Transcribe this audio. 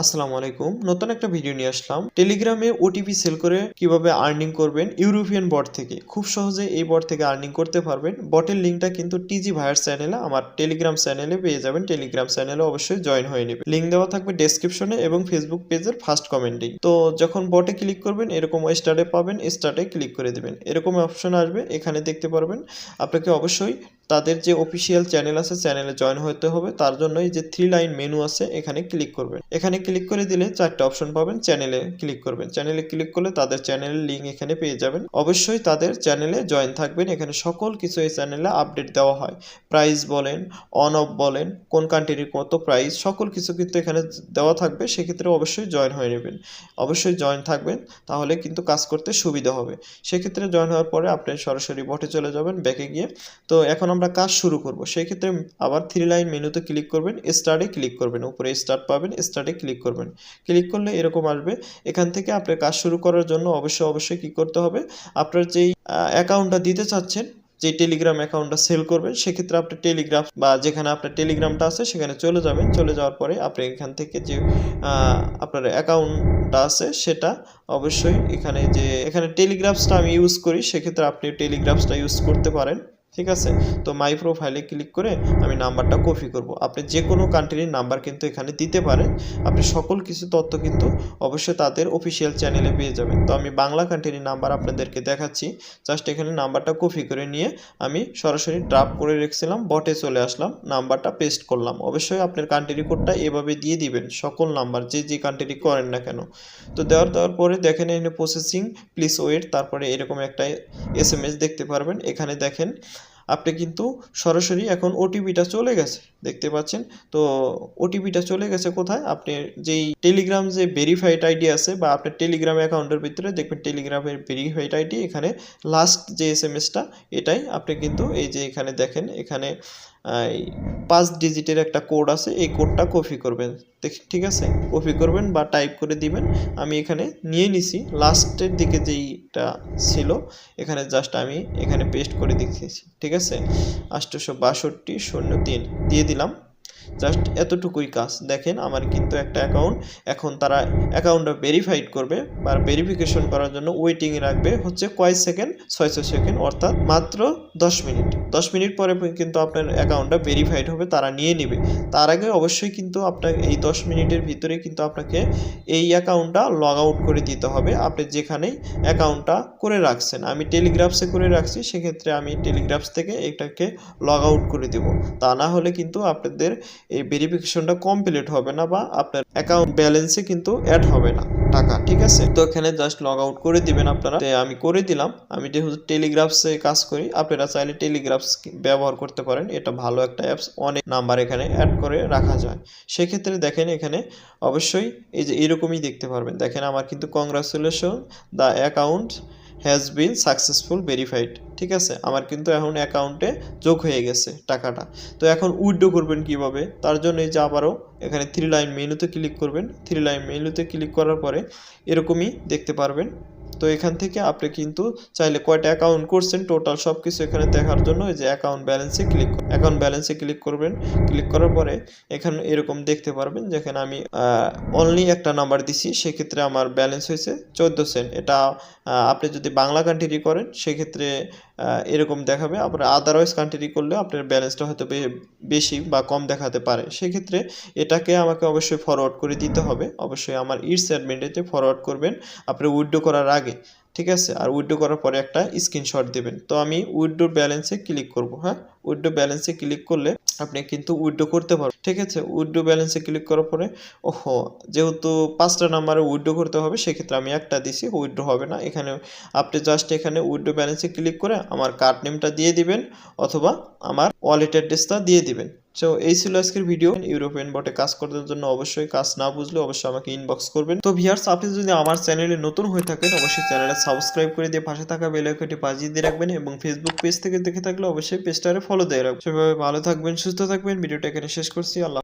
আসসালামু আলাইকুম। নতুন একটা ভিডিও নিয়ে আসলাম। টেলিগ্রামে ওটিপি সেল করে কিভাবে আর্নিং করবেন ইউরোপিয়ান বট থেকে। খুব সহজে এই বট থেকে আর্নিং করতে পারবেন। বটের লিঙ্কটা কিন্তু টিজি ভাইয়ার চ্যানেলে আমার টেলিগ্রাম চ্যানেলে পেয়ে যাবেন। টেলিগ্রাম চ্যানেলে অবশ্যই জয়েন হয়ে নেবেন। লিঙ্ক দেওয়া থাকবে ডেসক্রিপশনে এবং ফেসবুক পেজের ফার্স্ট কমেন্টেই। তো যখন বটে ক্লিক করবেন এরকম স্টার্টে পাবেন, স্টার্টে ক্লিক করে দিবেন। এরকম অপশন আসবে, এখানে দেখতে পারবেন। আপনাকে অবশ্যই তাদের যে অফিসিয়াল চ্যানেল আছে চ্যানেলে জয়েন হতে হবে। তার জন্য এই যে 3 লাইন মেনু আছে এখানে ক্লিক করবেন। এখানে ক্লিক করে দিলে 4টা অপশন পাবেন। চ্যানেলে ক্লিক করবেন। চ্যানেলে ক্লিক করলে তাদের চ্যানেলের লিঙ্ক এখানে পেয়ে যাবেন। অবশ্যই তাদের চ্যানেলে জয়েন থাকবেন। এখানে সকল কিছু এই চ্যানেলে আপডেট দেওয়া হয়। প্রাইস বলেন, অন অফ বলেন, কোন কান্ট্রির কত প্রাইস, সকল কিছু কিন্তু এখানে দেওয়া থাকবে। সেক্ষেত্রে অবশ্যই জয়েন হয়ে নেবেন। অবশ্যই জয়েন থাকবেন, তাহলে কিন্তু কাজ করতে সুবিধা হবে। সেক্ষেত্রে জয়েন হওয়ার পরে আপনি সরাসরি বটে চলে যাবেন ব্যাকে গিয়ে। তো এখন আমরা কাজ শুরু করব। সেই ক্ষেত্রে আবার 3 লাইন মেনুতে ক্লিক করবেন, স্টার্টে ক্লিক করবেন। উপরে স্টার্ট পাবেন, স্টার্টে ক্লিক করবেন। ক্লিক করলে এরকম আসবে। এখান থেকে আপনার কাজ শুরু করার জন্য অবশ্যই কি করতে হবে, আপনার যেই অ্যাকাউন্টটা দিতে চাচ্ছেন, যে টেলিগ্রাম অ্যাকাউন্টটা সেল করবেন, সেক্ষেত্রে আপনি টেলিগ্রাম বা যেখানে আপনার টেলিগ্রামটা আছে সেখানে চলে যাবেন। চলে যাওয়ার পরে আপনি এখান থেকে যে আপনার অ্যাকাউন্টটা আছে সেটা অবশ্যই এখানে টেলিগ্রামসটা আমি ইউজ করি, সেক্ষেত্রে আপনি টেলিগ্রামসটা ইউজ করতে পারেন। ঠিক আছে। তো মাই প্রোফাইলে ক্লিক করে আমি নাম্বারটা কপি করব। আপনি যে কোনো কান্ট্রির নাম্বার কিন্তু এখানে দিতে পারেন। আপনি সকল কিছু তথ্য কিন্তু অবশ্যই তাদের অফিসিয়াল চ্যানেলে পেয়ে যাবেন। তো আমি বাংলা কান্ট্রির নাম্বার আপনাদেরকে দেখাচ্ছি। জাস্ট এখানে নাম্বারটা কপি করে নিয়ে আমি সরাসরি ড্রাফট করে রেখেছিলাম, বটে চলে আসলাম, নাম্বারটা পেস্ট করলাম। অবশ্যই আপনার কান্ট্রি কোডটা এভাবে দিয়ে দিবেন, সকল নাম্বার যে কান্ট্রি করেন না কেন। তো দেওয়ার পরে দেখেন এখানে প্রসেসিং, প্লিজ ওয়েট, তারপরে এরকম একটা এসএমএস দেখতে পারবেন। এখানে দেখেন আপনি কিন্তু সরাসরি এখন ওটিপিটা চলে গেছে, দেখতে পাচ্ছেন। তো ওটিপিটা চলে গেছে কোথায়, আপনি যেই টেলিগ্রাম যে ভেরিফাইড আইডি আছে বা আপনার টেলিগ্রাম অ্যাকাউন্টের ভিতরে দেখবেন টেলিগ্রামের ভেরিফাইড আইডি, এখানে লাস্ট যে এসএমএসটা এটাই আপনি কিন্তু এই যে এখানে দেখেন, এখানে 5 ডিজিটের একটা কোড আছে, এই কোডটা কপি করবেন। ঠিক আছে, কপি করবেন বা টাইপ করে দিবেন। আমি এখানে নিয়ে নিছি, লাস্টের দিকে যেইটা ছিল এখানে জাস্ট আমি এখানে পেস্ট করে দিচ্ছি। ঠিক আছে, 862.03 দিয়ে দিলাম। জাস্ট এতটুকুই কাজ। দেখেন আমার কিন্তু একটা অ্যাকাউন্ট, এখন তারা অ্যাকাউন্টটা ভেরিফাইড করবে বা ভেরিফিকেশন করার জন্য ওয়েটিংয়ে রাখবে হচ্ছে কয় সেকেন্ড, 600 সেকেন্ড, অর্থাৎ মাত্র 10 মিনিট। 10 মিনিট পরে কিন্তু আপনার অ্যাকাউন্টটা ভেরিফাইড হবে, তারা নিয়ে নেবে। তার আগে অবশ্যই কিন্তু আপনার এই 10 মিনিটের ভিতরে কিন্তু আপনাকে এই অ্যাকাউন্টটা লগ আউট করে দিতে হবে। আপনি যেখানেই অ্যাকাউন্টটা করে রাখছেন, আমি টেলিগ্রামসে করে রাখছি, সেক্ষেত্রে আমি টেলিগ্রামস থেকে এটাকে লগ আউট করে দেব। তা না হলে কিন্তু আপনাদের এই ভেরিফিকেশনটা কমপ্লিট হবে না বা আপনার অ্যাকাউন্ট ব্যালেন্সে কিন্তু অ্যাড হবে না টাকা। ঠিক আছে, তো এখানে জাস্ট লগ আউট করে দিবেন আপনারা। আমি করে দিলাম। আমি যেহেতু টেলিগ্রামসে কাজ করি, আপনারা চাইলে টেলিগ্রামস ব্যবহার করতে পারেন। এটা ভালো একটা অ্যাপস, অনেক নাম্বার এখানে অ্যাড করে রাখা যায়। সেক্ষেত্রে দেখেন এখানে অবশ্যই এই যে এরকমই দেখতে পারবেন। দেখেন আমার কিন্তু congratulation, the account has been successful verified. ঠিক আছে, আমার কিন্তু এখন অ্যাকাউন্টে যোগ হয়ে গেছে টাকাটা। তো এখন উইথড্র করবেন কিভাবে, তার জন্য এই যে আবারও এখানে 3 লাইন মেনুতে ক্লিক করবেন। 3 লাইন মেনুতে ক্লিক করার পরে এরকমই দেখতে পারবেন। তো এখান থেকে আপনি কিন্তু চাইলে কয়টা অ্যাকাউন্ট করছেন টোটাল সব কিছু এখানে দেখার জন্য এই যে অ্যাকাউন্ট ব্যালেন্সে ক্লিক অ্যাকাউন্ট ব্যালেন্সে ক্লিক করবেন। ক্লিক করার পরে এখানে এরকম দেখতে পারবেন, যেখানে আমি অনলি একটা নাম্বার দিছি, সেক্ষেত্রে আমার ব্যালেন্স হয়েছে 14 সেন্ট। এটা আপনি যদি বাংলা কান্ট্রি করেন সেক্ষেত্রে এরকম দেখাবে। আপনার আদারওয়াইজ কান্ট্রি করলে আপনার ব্যালেন্সটা হয়তো বেশি বা কম দেখাতে পারে। সেক্ষেত্রে এটাকে আমাকে অবশ্যই ফরওয়ার্ড করে দিতে হবে। অবশ্যই আমার ইটস অ্যাডমিনেতে ফরওয়ার্ড করবেন আপনি উইথড্র করার আগে। ঠিক আছে, আর উইথড্র করার পরে একটা স্ক্রিনশট দেবেন। তো আমি উইথড্র ব্যালেন্সে ক্লিক করব। হ্যাঁ, উইথড্র ব্যালেন্সে ক্লিক করলে আপনি কিন্তু উইথড্র করতে পারবেন। ঠিক আছে, উইথড্র ব্যালেন্সে ক্লিক করার পরে যেহেতু 5টা নাম্বারে উইথড্র করতে হবে, সেক্ষেত্রে আমি একটা দিছি, উইথড্র হবে না। এখানে আপনি জাস্ট এখানে উইথড্র ব্যালেন্সে ক্লিক করে আমার কার্ড নেমটা দিয়ে দিবেন অথবা আমার ওয়ালেট অ্যাড্রেসটা দিয়ে দিবেন। সো এই ছিল আজকের ভিডিও। ইউরোপিয়ান বটে কাজ করার জন্য অবশ্যই, কাজ না বুঝলে অবশ্যই আমাকে ইনবক্স করবেন। তো ভিউয়ার্স, আপনি যদি আমার চ্যানেলে নতুন হয়ে থাকেন অবশ্যই চ্যানেলটা সাবস্ক্রাইব করে দিয়ে পাশে থাকা বেল আইকনটি বাজিয়ে দিয়ে রাখবেন এবং ফেসবুক পেজ থেকে দেখে থাকলে অবশ্যই পেজটারে ফলো দিয়ে রাখবেন। সেভাবে ভালো থাকবেন, সুস্থ থাকবেন। ভিডিওটা এখানে শেষ করছি। আল্লাহ।